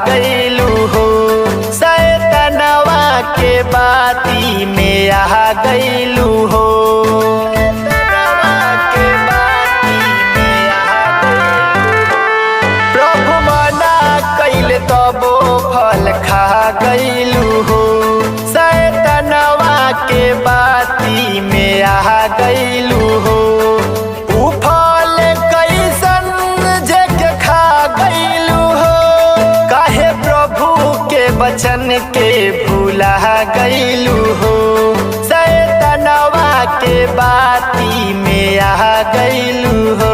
गईलू हो। शैतानवा के बाती में आ गईलू हो। प्रभु मना कैले तबो फल खा गईलू हो। शैतानवा के बाती में आ गईलू हो। उ फल कैसन जे के खा गईलू हो। काहे प्रभु के वचन के भूला गईलू हो। शैतानवा के बाती में आ गईलू हो।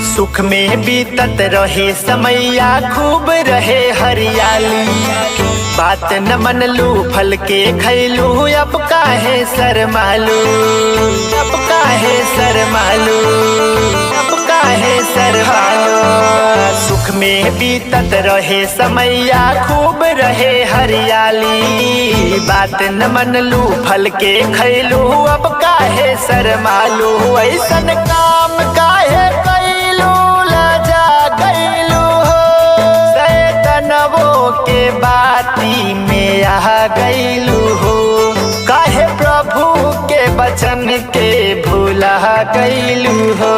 सुख में बीतत रहे समैया खूब रहे हरियाली। बात न मनलू फल के खैलू अब काहे शर्मालू। अब काहे शर्मालू। अब काहे शर्मालू। सुख में बीतत रहे समैया खूब रहे हरियाली। बात न मनलू फल के खैलू अब काहे शर्मालू। ऐसन काम काहे के बाती में आ गईलू हो। काहे प्रभु के वचन के भूला गईलू हो।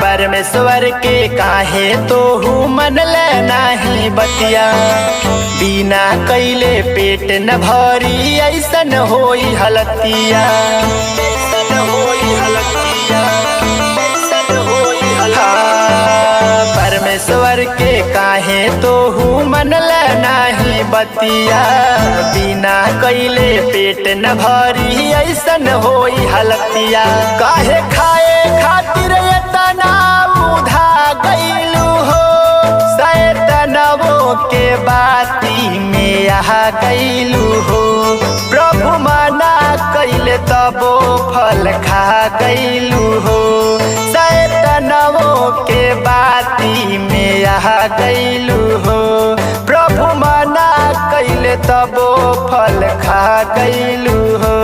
परमेश्वर के काहे तो हूँ मन ले नाही बतिया। बिना कैले पेट न भरी ऐसन होई हलतिया। ऐसन होई हलतिया। ऐसन होई हलतिया। परमेश्वर के काहे तो हूँ मन ले नाही बतिया। बिना कैले पेट न भरी ऐसन होई हलतिया। काहे खाए खातिर एतना गईलू हो। शैतानवो के बाती में आ गईलू हो। प्रभु मना कैले तबो फल खा गईलू हो। शैतानवो के बाती में आ गईलू हो। प्रभु मना कैले तबो फल खा गईलू हो।